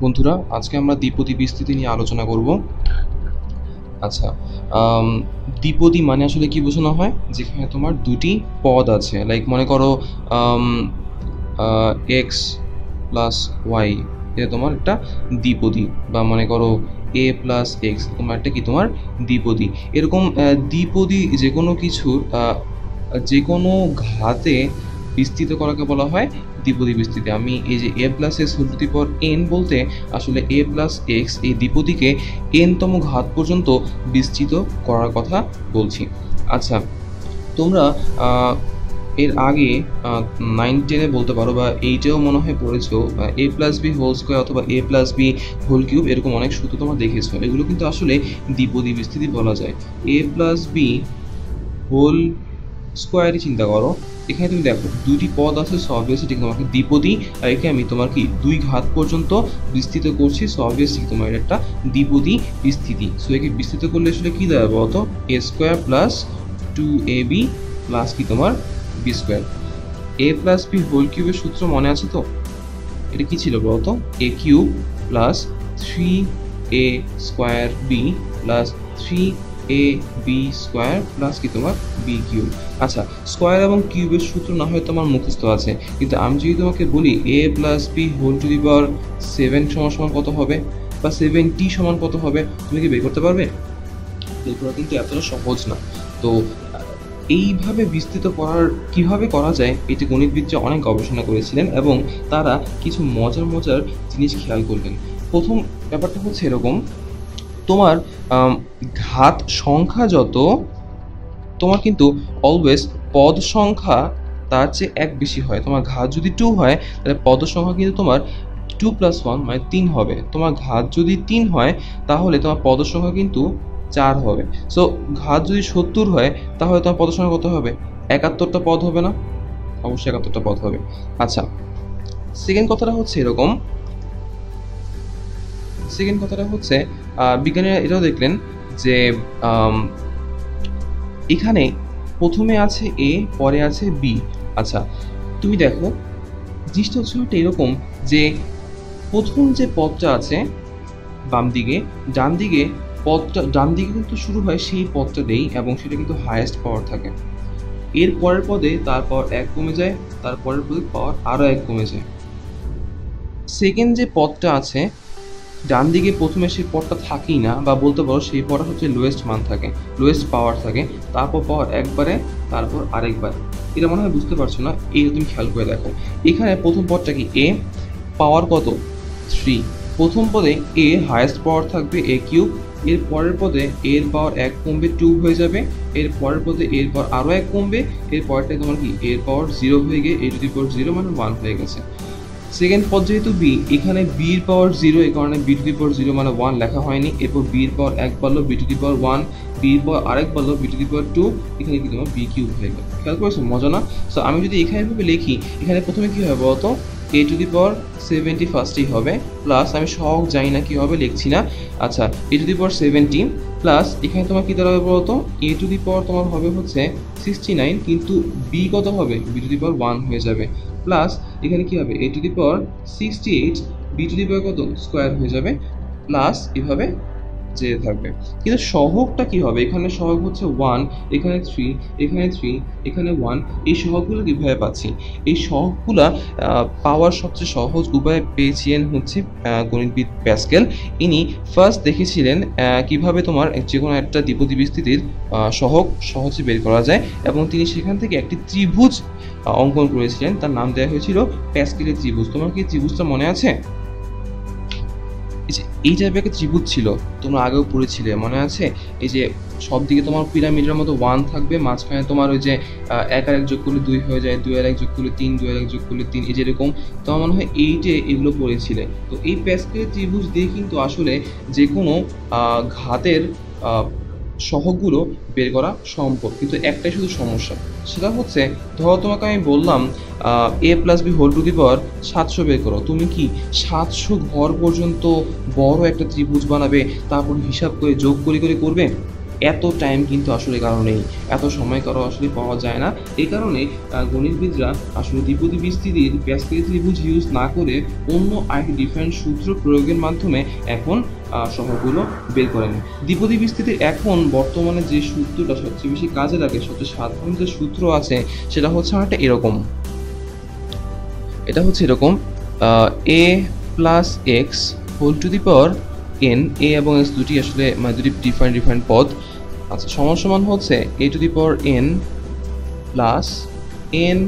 বন্ধুরা, আজকে আমরা দ্বিপদী বিস্তৃতি নিয়ে আলোচনা করব। আচ্ছা, দ্বিপদী মানে আসলে কি বোঝানো হয়? যেখানে তোমার দুটি পদ আছে, লাইক মনে করো এক্স প্লাস ওয়াই, এটা তোমার একটা দ্বিপদী। বা মনে করো এ প্লাস এক্স, তোমার একটা কি তোমার দ্বিপদী। এরকম দ্বিপদী যে কোনো কিছুর যে কোনো ঘাতে বিস্তৃত করাকে বলা হয় দ্বিপদী বিস্তৃতি। আমি এই যে a plus x whole to the power n বলতে আসলে এ প্লাস এক্স এই দ্বিপদীকে এনতম ঘাত পর্যন্ত বিস্তৃত করার কথা বলছি। আচ্ছা, তোমরা এর আগে 9-10-এ বলতে পারো বা 8-এও মনে হয় পড়েছো, এ প্লাস বি হোল স্কোয়ার অথবা এ প্লাস বি হোল কিউব, এরকম অনেক সূত্র তোমরা দেখেছো। এগুলো কিন্তু আসলে দ্বিপদী বিস্তৃতি বলা যায়। এ প্লাস বি হোল স্কোয়ারই চিন্তা করো, এখানে তুমি দেখো দুটি পদ আছে, সো অবভিয়াসলি ঠিক তোমাকে দ্বিপদী, আর একে আমি তোমার কি দুই ঘাত পর্যন্ত বিস্তৃত করছি, সো অবভিয়াসলি তোমার একটা দ্বিপদী বিস্তৃতি। সো একে বিস্তৃত করলে আসলে কি দেওয়া বলতো, এ স্কোয়ার প্লাস 2ab প্লাস কি তোমার b square. A plus B whole কিউবের সূত্র মনে আছে তো? এটা কি ছিল বলতো? A cube plus 3a square B plus 3ab square plus কি তোমার বি কিউব। আচ্ছা, স্কোয়ার এবং কিউবের সূত্র না হয় তোমার মুখস্থ আছে, কিন্তু আমি যদি তোমাকে বলি a plus B whole to the power 7 সমান কত হবে, বা 7t সমান কত হবে, তুমি কি বের করতে পারবে? বের করা কিন্তু এতটা সহজ না। তো এইভাবে বিস্তৃত করার কিভাবে করা যায়, এটি গণিতবিদরা অনেক গবেষণা করেছিলেন এবং তারা কিছু মজার মজার জিনিস খেয়াল করলেন। প্রথম ব্যাপারটা হচ্ছে এরকম, তোমার ঘাত সংখ্যা যত, তোমার কিন্তু অলওয়েজ পদ সংখ্যা তার চেয়ে এক বেশি হয়। তোমার ঘাত যদি 2 হয়, তাহলে পদ সংখ্যা কিন্তু তোমার 2 + 1 মানে 3 হবে। তোমার ঘাত যদি 3 হয়, তাহলে তোমার পদ সংখ্যা কিন্তু 4 হবে। সো ঘাত যদি 70 হয়, তাহলে তোমার পদ সংখ্যা কত হবে? 71টা পদ হবে না? অবশ্যই 71টা পদ হবে। আচ্ছা, সেকেন্ড কথাটা হচ্ছে এরকম, বিজ্ঞানীরা এটাও দেখলেন যে এখানে প্রথমে আছে এ, পরে আছে বি। আচ্ছা, তুমি দেখো জিনিসটা হচ্ছে একটা এরকম যে প্রথম যে পদটা আছে বাম দিকে, ডান দিকে কিন্তু শুরু হয় সেই পদটা দিয়েই, এবং সেটা কিন্তু হায়েস্ট পাওয়ার থাকে। এর পরের পদে তারপর 1 কমে যায়, তারপরের পদে পাওয়ার আরও 1 কমে যায়। সেকেন্ড যে পদটা আছে ডান দিকে, প্রথমে সেই পদটা থাকেই না, বা বলতে পারো সেই পদটা হচ্ছে লোয়েস্ট মান থাকে, লোয়েস্ট পাওয়ার থাকে, তারপর পাওয়ার একবারে, তারপর আরেকবার। এটা মনে হয় বুঝতে পারছো না, এই তুমি খেয়াল করে দেখো। এখানে প্রথম পদটা কি এ, পাওয়ার কত 3, প্রথম পদে এ হায়েস্ট পাওয়ার থাকবে এ কিউব, এর পরের পদে এর পাওয়ার 1 কমবে 2 হয়ে যাবে, এর পরের পদে এর পাওয়ার আরও 1 কমবে, এর পরেরটাই তোমার কি এর পাওয়ার 0 হয়ে গিয়ে এ টু দি পাওয়ার 0 মানে 1 হয়ে গেছে। সেকেন্ড পদ যেহেতু বি, এখানে বির পাওয়ার 0, এই কারণে বি টু দি পাওয়ার 0 মানে 1 লেখা হয়নি। এরপর বির পাওয়ার 1 বাড়লো, বি টু দি পাওয়ার 1, বির পাওয়ার আরেক বাড়লো, বি টু দি পাওয়ার 2, এখানে কি তোমার বি কিউব হয়ে গেল। খেয়াল করেছো? মজা না? সো আমি যদি এখানে ভাবে লিখি, এখানে প্রথমে কি হবে বলতো, এ টু দি পাওয়ার 70 ফার্স্টেই হবে, প্লাস আমি সহগ জানি না কি হবে, লিখছি না। আচ্ছা, এ টু দি পাওয়ার 70 প্লাস এখানে তোমার কি দাঁড়াবে বলতো, এ টু দি পাওয়ার তোমার হবে হচ্ছে 69, কিন্তু বি কত হবে, বি টু দি পাওয়ার 1 হয়ে যাবে, প্লাস এখানে কি হবে a to the power 68, b to the power কত স্কোয়ার হয়ে যাবে, প্লাস এভাবে যেতে থাকবে। কিন্তু সহগটা কি হবে, এখানে সহগ হচ্ছে 1, এখানে 3, এখানে 3, এখানে 1, এই সহগগুলো কীভাবে পাচ্ছি? এই সহগগুলা পাওয়ার সবচেয়ে সহজ উপায় পেয়েছিলেন হচ্ছে গণিতবিদ প্যাসকেল। ইনি ফার্স্ট দেখেছিলেন কিভাবে তোমার যে কোনো একটা দ্বিপদী বিস্তৃতির সহগ সহজে বের করা যায়, এবং তিনি সেখান থেকে একটি ত্রিভুজ অঙ্কন করেছিলেন, তার নাম দেওয়া হয়েছিল প্যাসকেলের ত্রিভুজ। তোমার কি ত্রিভুজটা মনে আছে? এই টাইপের একটা ত্রিভুজ ছিল, তোমরা আগেও পড়েছিলে, মনে আছে? এই যে সব দিকে তোমার পিরামিডের মতো 1 থাকবে, মাঝখানে তোমার ওই যে 1 আর 1 যোগ করলে 2 হয়ে যায়, 2 আর 1 যোগ করলে 3, 2 আর 1 যোগ করলে 3, এই যেরকম তোমার মনে হয় 8-এ এগুলো পড়েছিলে। তো এই প্যাসকেলের ত্রিভুজ দিয়ে কিন্তু আসলে যে কোনো ঘাতের সহগগুলো বের করা সম্ভব, কিন্তু একটাই শুধু সমস্যা, সেটা হচ্ছে ধরো তোমাকে আমি বললাম a plus B whole to the power 700 বের করো, তুমি কি 700 ঘর পর্যন্ত বড় একটা ত্রিভুজ বানাবে, তারপর হিসাব করে যোগ করে করবে? এত টাইম কিন্তু আসলে কারো নেই, এত সময় কারো আসলে পাওয়া যায় না। এই কারণে গণিতবিদরা আসলে দ্বিপদী বিস্তৃতির ক্যাসকেড ত্রিভুজ ইউজ না করে অন্য আরেকটি ডিফারেন্ট সূত্র প্রয়োগের মাধ্যমে এখন সহগগুলো বের করেন। দ্বিপদী বিস্তৃতির এখন বর্তমানে যে সূত্রটা সবচেয়ে বেশি কাজে লাগে, সবচেয়ে সাধারণ যে সূত্র আছে সেটা হচ্ছে অনেকটা এরকম। এটা হচ্ছে এরকম, a plus x whole to the power n, a এবং x দুটি আসলে মানে দুটি ডিফারেন্ট পদ। আচ্ছা, সমান সমান হচ্ছে a two the power n plus n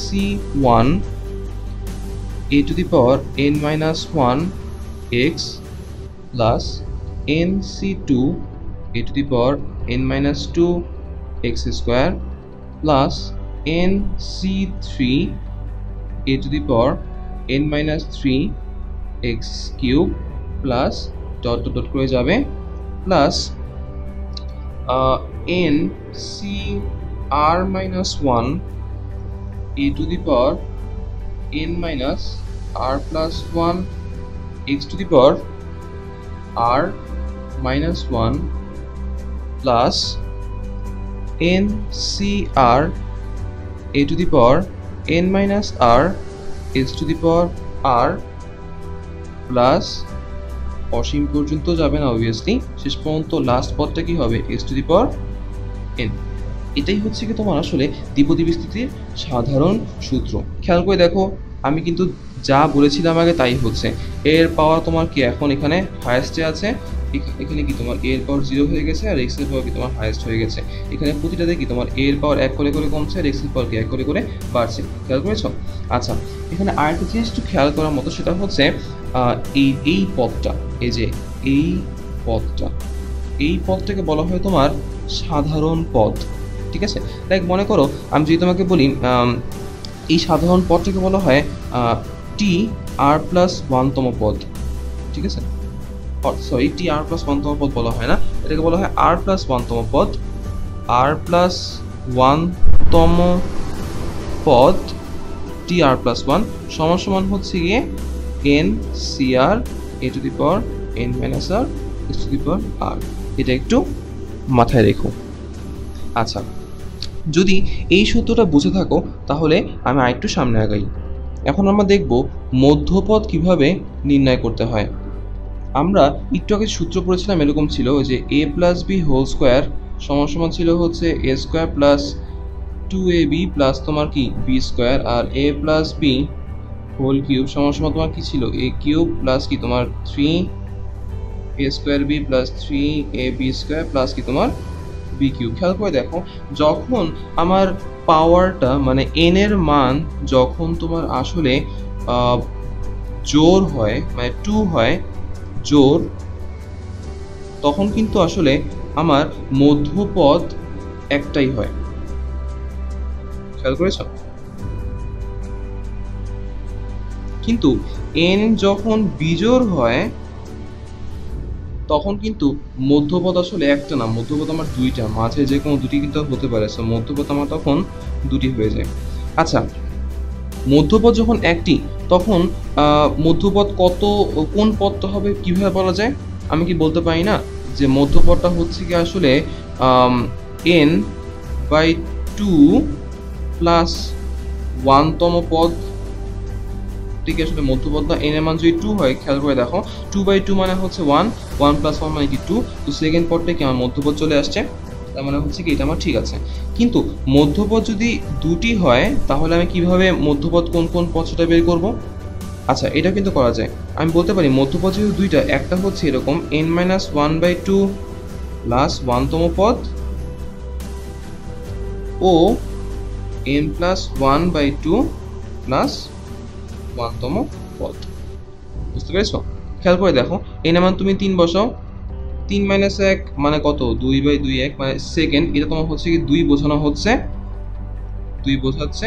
c1 a two the power n minus 1 x plus n c2 a two the power n minus 2 x square plus n c3 a to the power n minus 3 x cube plus dot dot dot করে যাবে plus n c r minus 1 a to the power n minus r plus 1 x to the power r minus 1 plus n c r a to the power n minus r x to the power r plus অসীম পর্যন্ত যাবে না obviously, শেষ পর্যন্ত last পদটা কি হবে x to the power n। এটাই হচ্ছে কি তোমার আসলে দ্বিপদী বিস্তৃতির সাধারণ সূত্র। খেয়াল করে দেখো, আমি কিন্তু যা বলেছিলাম আগে তাই হচ্ছে। এর পাওয়ার তোমার কি এখন এখানে হায়েস্টে আছে, এখানে কি তোমার এর পাওয়ার 0 হয়ে গেছে আর এক্স এর পাওয়ার কি তোমার হায়েস্ট হয়ে গেছে। এখানে প্রতিটাতে কি তোমার এর পাওয়ার 1 করে করে কমছে আর এক্স এর পাওয়ার কি 1 করে করে বাড়ছে। খেয়াল করেছো? আচ্ছা, এখানে আরেকটা জিনিস একটু খেয়াল করার মতো, সেটা হচ্ছে এই পদটা, এই যে এই পদটাকে বলা হয় তোমার সাধারণ পদ। ঠিক আছে, লাইক মনে করো আমি যদি তোমাকে বলি এই সাধারণ পদটাকে বলা হয় টি আর প্লাস 1তম পদ। ঠিক আছে, সরি টি আর প্লাস 1তম পদ বলা হয় না, এটাকে বলা হয় আর প্লাস 1তম পদ। আর প্লাস 1তম পদ টি আর প্লাস 1 সমান সমান হচ্ছে গিয়ে n cr a to the power n minus r x to the power r। এটা একটু মাথায় রেখো। আচ্ছা, যদি এই সূত্রটা বুঝে থাকো তাহলে আমি আরেকটু সামনে আগাই। এখন আমরা দেখব মধ্যপদ কিভাবে নির্ণয় করতে হয়। আমরা একটু আগে সূত্র পড়েছিলাম, এরকম ছিল যে a plus B whole square সমান সমান ছিল হচ্ছে a square plus 2ab plus তোমার কি বি স্কোয়ার, আর a plus B whole cube সমান সমান তোমার কি ছিল a কিউব প্লাস কি তোমার 3a square B plus 3ab square plus কি তোমার বি কিউব। খেয়াল করে দেখো, যখন আমার পাওয়ারটা মানে n এর মান যখন তোমার আসলে জোর হয় মানে 2 হয় জোর, তখন কিন্তু আসলে আমার মধ্যপদ একটাই হয়। খেয়াল করেছ? কিন্তু n যখন বিজোড় হয় তখন কিন্তু মধ্যপদ আসলে একটা না, মধ্যপদ আমার দুইটা, মাঝে যে কোনো দুটি কিন্তু হতে পারে। সো মধ্যপদ আমার তখন দুটি হয়ে যায়। আচ্ছা, মধ্যপদ যখন একটি তখন মধ্যপদ কোন পদটা হবে কিভাবে বলা যায়? আমি কি বলতে পারি না যে মধ্যপদটা হচ্ছে কি আসলে n/2 প্লাস 1তম পদ। ঠিক আসলে মধ্যপদ না, n এর মান যদি 2 হয়, খেয়াল করে দেখো 2/2 মানে হচ্ছে 1, 1 প্লাস 1 মানে কি 2, তো সেকেন্ড পদটা কি আমার মধ্যপদ চলে আসছে, তার মানে হচ্ছে কি এটা আমার ঠিক আছে। কিন্তু মধ্যপদ যদি দুটি হয় তাহলে আমি কিভাবে মধ্যপদ কোন কোন পদ সেটা বের করব? আচ্ছা, এটা কিন্তু করা যায়। আমি বলতে পারি মধ্যপদ যেহেতু দুইটা, একটা হচ্ছে এরকম n-1/2 প্লাস 1তম পদ ও n+1/2 প্লাস 1তম পদ। বুঝতে পেরেছো? খেয়াল করে দেখো, n এর মান তুমি 3 বসাও, 3 - 1 মানে কত? 2/2 মানে সেকেন্ড, এটা তোমার হচ্ছে কি 2 বোঝানো হচ্ছে, 2 বোঝাচ্ছে।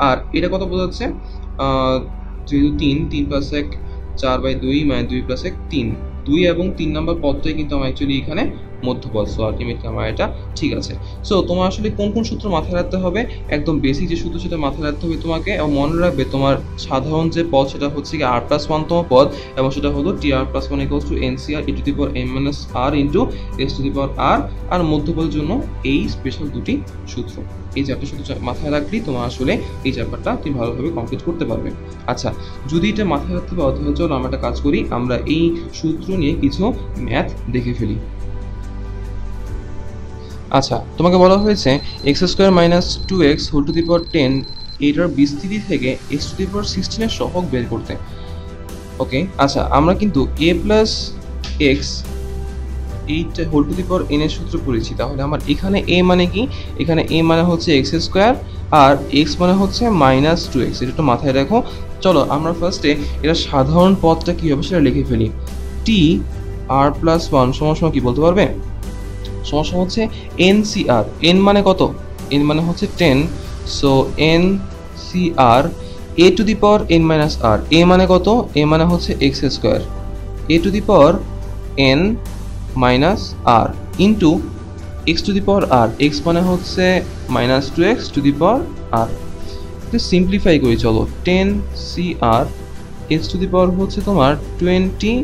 আর এটা কত বোঝাচ্ছে? যেহেতু 3 + 1 4/2 মানে 2 + 1 3, 2 এবং 3 নম্বর পদটাই কিন্তু আমার অ্যাকচুয়ালি এখানে মধ্যপদ। সো আলটিমেটলি আমার এটা ঠিক আছে। সো তোমার আসলে কোন কোন সূত্র মাথায় রাখতে হবে, একদম বেসিক যে সূত্র সেটা মাথায় রাখতে হবে তোমাকে, এবং মনে রাখবে তোমার সাধারণ যে পদ সেটা হচ্ছে কি r+1 তম পদ, এবং সেটা হলো tr+1 = ncr e⁻r into s⁻r, আর মধ্যপদের জন্য এই স্পেশাল দুটি সূত্র। এই চারটি সূত্র মাথায় রাখলেই তোমার আসলে এই চ্যাপ্টারটা তুমি ভালোভাবে কমপ্লিট করতে পারবে। আচ্ছা, যদি এটা মাথায় রাখতে পারো তাহলে চলো আমরা একটা কাজ করি, আমরা এই সূত্র নিয়ে কিছু ম্যাথ দেখে ফেলি। আচ্ছা, তোমাকে বলা হয়েছে x² - 2x whole to the পাওয়ার 10 এটার বিস্তৃতি থেকে x⁻16 এর সহগ বের করতে। ওকে, আচ্ছা আমরা কিন্তু a plus X 8 whole to the power n এর সূত্র পড়েছি, তাহলে আমার এখানে a মানে কি, এখানে a মানে হচ্ছে x² আর x মানে হচ্ছে -2x, এটা একটু মাথায় রাখো। চলো আমরা ফার্স্টে এটা সাধারণ পদটা কী হবে সেটা লিখে ফেলি। t r+1 সমান কি বলতে পারবে? সমস্যা হচ্ছে NCR, n মানে কত, n মানে হচ্ছে 10, so NCR a two the power n minus r, a মানে কত, a মানে হচ্ছে x², a two the power n minus r into x to the power r, x মানে হচ্ছে -2x two the power r। এটা simplify করি চলো, 10CR x to the পাওয়ার হচ্ছে তোমার 20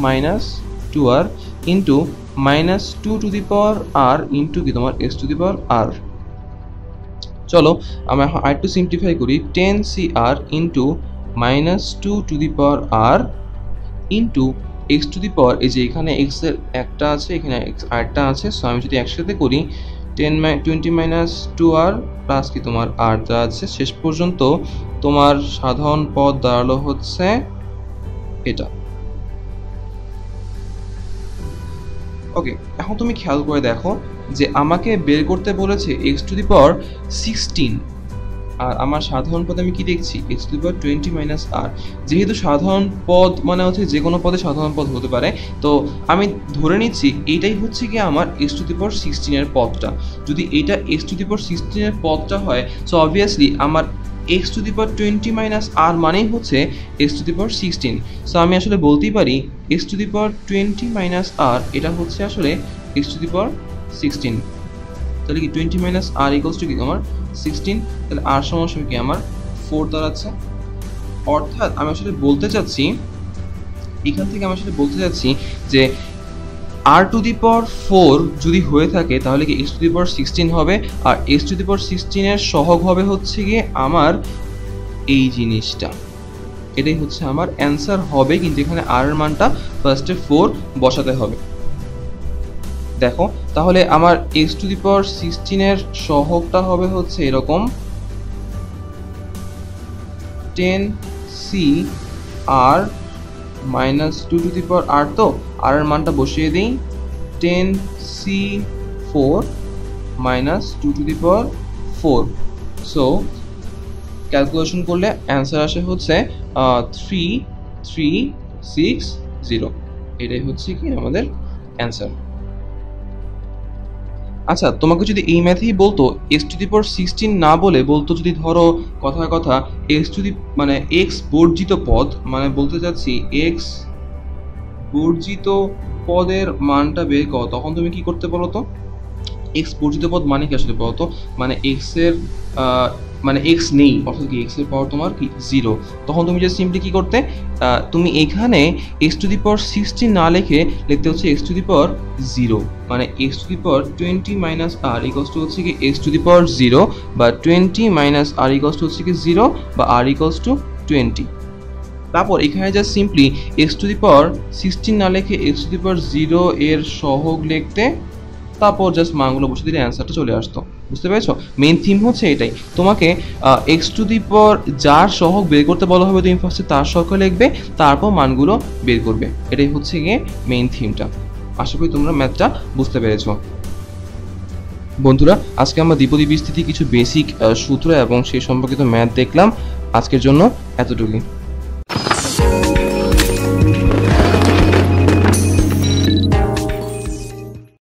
minus 2r into -2 to the power r into কি তোমার x to the power r। চলো আমরা এখন আরেকটু সিম্পলিফাই করি, 10CR into -2 to the power r into x to the power, এই যে এখানে x এর একটা আছে, এখানে x আরেকটা আছে, সো আমি যদি একসাথে করি 20 মাইনাস 2r প্লাস কি তোমার r যা আছে, শেষ পর্যন্ত তোমার সাধারণ পদ দাঁড়ালো হচ্ছে এটা। ওকে, এখন তুমি খেয়াল করে দেখো যে আমাকে বের করতে বলেছে x টু দি পাওয়ার 16, আর আমার সাধারণ পদে আমি কি দেখছি x to the power 20 minus r। যেহেতু সাধারণ পদ মানে হচ্ছে যে কোনো পদে সাধারণ পদ হতে পারে, তো আমি ধরে নিচ্ছি এইটাই হচ্ছে কি আমার x টু দি পাওয়ার 16 এর পদটা। যদি এটা x টু দি পাওয়ার 16 এর পদটা হয়, সো অবভিয়াসলি আমার x to the power 20 minus r মানেই হচ্ছে x to the power 16। So আমি আসলে বলতেই পারি x to the power 20 minus r এটা হচ্ছে আসলে x টু দি পাওয়ার 16। তাহলে কি 20 মাইনাস r ইকুয়ালস টু কি আমার 16, তাহলে r সমান কি আমার 4 দাঁড়াচ্ছে। অর্থাৎ আমি আসলে বলতে চাচ্ছি, এখান থেকে আমি আসলে বলতে চাচ্ছি যে r টু দি পাওয়ার 4 যদি হয়ে থাকে তাহলে কি x টু দি পাওয়ার 16 হবে, আর x টু দি পাওয়ার 16 এর সহগ হবে হচ্ছে গিয়ে আমার এই জিনিসটা। এটাই হচ্ছে আমার অ্যান্সার হবে, কিন্তু এখানে r এর মানটা ফার্স্টে 4 বসাতে হবে। দেখো তাহলে আমার x টু দি পাওয়ার 16 এর সহগটা হবে হচ্ছে এরকম 10CR -2 to the power r, তো r এর মানটা বসিয়ে দিই 10C4 -2 to the power 4। So calculation করলে অ্যান্সার আসে হচ্ছে 3360। এটাই হচ্ছে কি আমাদের অ্যান্সার। আচ্ছা, তোমাকে যদি এই ম্যাথেই বলতো x টু দি পাওয়ার 16 না বলে বলতো, যদি ধরো কথার কথা x টু দি মানে x বর্জিত পদ, মানে বলতে চাচ্ছি x বর্জিত পদের মানটা বের করো, তখন তুমি কি করতে বলো তো? x বর্জিত পদ মানে কি আসলে বলো তো? মানে x এর মানে x নেই, অর্থাৎ কি x এর পাওয়ার তোমার কি 0, তখন তুমি যে সিম্পলি কি করতে, তুমি এখানে x টু দি পাওয়ার 16 না লিখে লিখতে হচ্ছে x টু দি পাওয়ার 0, মানে x to the power 20 minus r equals to হচ্ছে কি x টু দি পাওয়ার 0, বা 20 মাইনাস r ইকুয়ালস টু হচ্ছে কি 0, বা r ইকুয়ালস টু 20। তারপর এখানে যা সিম্পলি x টু দি পাওয়ার 16 না লিখে x টু দি পাওয়ার 0 এর সহগ লিখতে, তারপর জাস্ট মানগুলো বসে দিলে অ্যান্সারটা চলে আসতো। বুঝতে পেরেছো? মেইন থিম হচ্ছে এটাই, তোমাকে এক্স টু দি পাওয়ার যার সহগ বের করতে বলা হবে তুমি ফার্স্টে তার সহগ লিখবে, তারপর মানগুলো বের করবে। এটাই হচ্ছে গিয়ে মেইন থিমটা। আশা করি তোমরা ম্যাথটা বুঝতে পেরেছো। বন্ধুরা, আজকে আমরা দ্বিপদী বিস্তৃতি কিছু বেসিক সূত্র এবং সেই সম্পর্কিত ম্যাথ দেখলাম। আজকের জন্য এতটুকুই।